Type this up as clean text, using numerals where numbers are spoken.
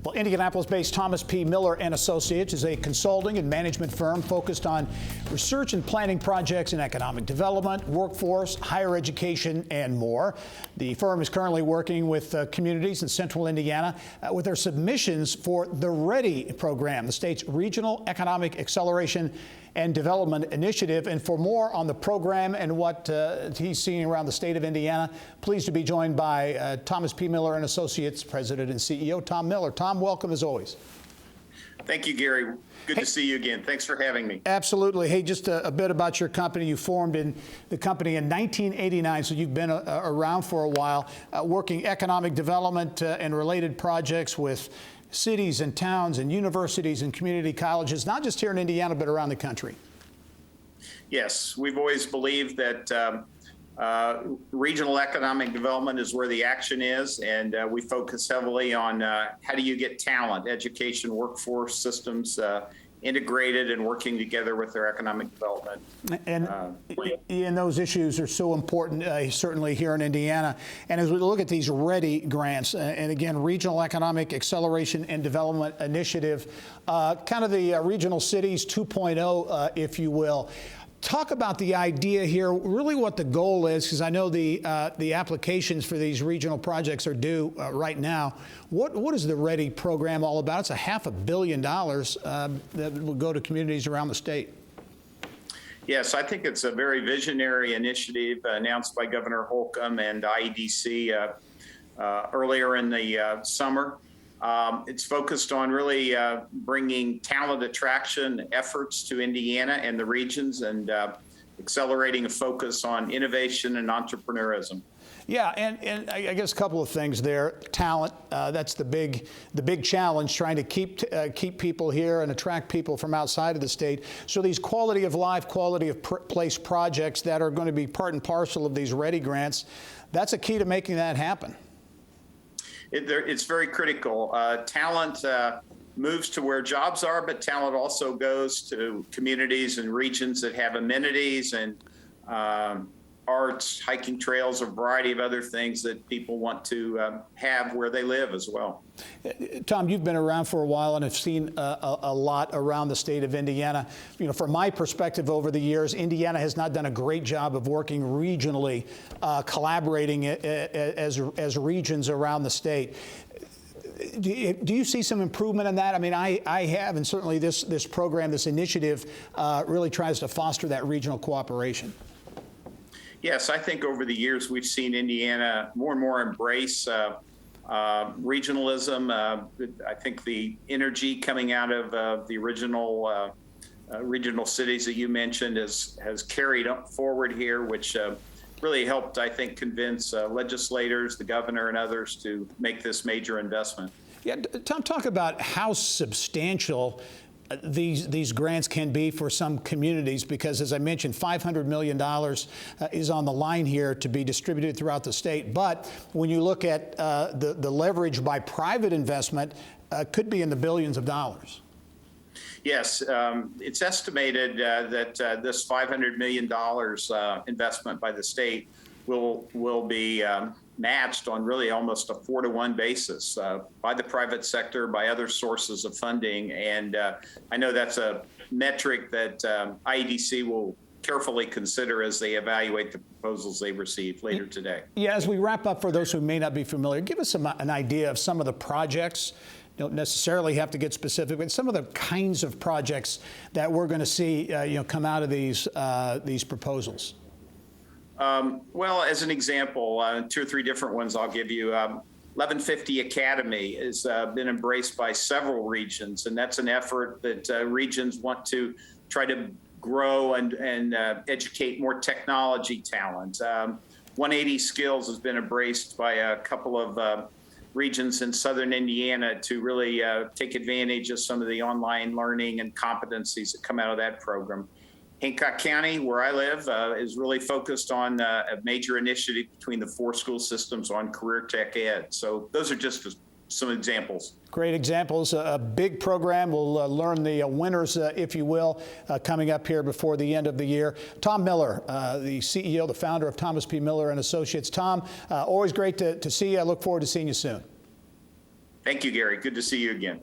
Well, Indianapolis-based Thomas P. Miller and Associates is a consulting and management firm focused on research and planning projects in economic development, workforce, higher education, and more. The firm is currently working with communities in central Indiana with their submissions for the READY program, the state's Regional Economic Acceleration and Development Initiative. And for more on the program and what he's seeing around the state of Indiana, pleased to be joined by Thomas P. Miller and Associates President and CEO Tom Miller. Tom, welcome as always. Thank you, Gary. Good to see you again. Thanks for having me. Absolutely. Hey, just a bit about your company. You formed the company in 1989, so you've been around for a while, working economic development and related projects with cities and towns and universities and community colleges, not just here in Indiana, but around the country. Yes, we've always believed that regional economic development is where the action is, and we focus heavily on how do you get talent, education, workforce systems integrated and working together with their economic development. And those issues are so important, certainly here in Indiana. And as we look at these READY grants, and again, Regional Economic Acceleration and Development Initiative, kind of the Regional Cities 2.0, if you will. Talk about the idea here, really what the goal is, because I know the applications for these regional projects are due right now. What is the READY program all about? It's $500 million that will go to communities around the state. Yes, I think it's a very visionary initiative announced by Governor Holcomb and IEDC earlier in the summer. It's focused on really bringing talent attraction efforts to Indiana and the regions, and accelerating a focus on innovation and entrepreneurism. Yeah, and I guess a couple of things there. Talent, that's the big challenge, trying to keep people here and attract people from outside of the state. So these quality of life, quality of place projects that are going to be part and parcel of these READY grants, that's a key to making that happen. It's very critical. Talent moves to where jobs are, but talent also goes to communities and regions that have amenities and arts, hiking trails, a variety of other things that people want to have where they live as well. Tom, you've been around for a while and have seen a lot around the state of Indiana. You know, from my perspective over the years, Indiana has not done a great job of working regionally, collaborating as regions around the state. Do you see some improvement in that? I mean, I have, and certainly this program, this initiative, really tries to foster that regional cooperation. Yes, I think over the years we've seen Indiana more and more embrace regionalism. I think the energy coming out of the original regional cities that you mentioned has carried forward here, which really helped, I think, convince legislators, the governor, and others to make this major investment. Yeah, Tom, talk about how substantial these grants can be for some communities, because as I mentioned, $500 million is on the line here to be distributed throughout the state. But when you look at the leverage by private investment, could be in the billions of dollars. Yes, it's estimated that this $500 million investment by the state will be matched on really almost a 4-to-1 basis by the private sector, by other sources of funding. And I know that's a metric that IEDC will carefully consider as they evaluate the proposals they receive later today. Yeah, as we wrap up, for those who may not be familiar, give us an idea of some of the projects. You don't necessarily have to get specific, but some of the kinds of projects that we're going to see come out of these proposals. Well, as an example, 2 or 3 different ones I'll give you. 1150 Academy has been embraced by several regions, and that's an effort that regions want to try to grow and educate more technology talent. 180 Skills has been embraced by a couple of regions in southern Indiana to really take advantage of some of the online learning and competencies that come out of that program. Hancock County, where I live, is really focused on a major initiative between the 4 school systems on career tech ed. So those are just some examples. Great examples. A big program. We'll learn the winners, if you will, coming up here before the end of the year. Tom Miller, the CEO, the founder of Thomas P. Miller and Associates. Tom, always great to see you. I look forward to seeing you soon. Thank you, Gary. Good to see you again.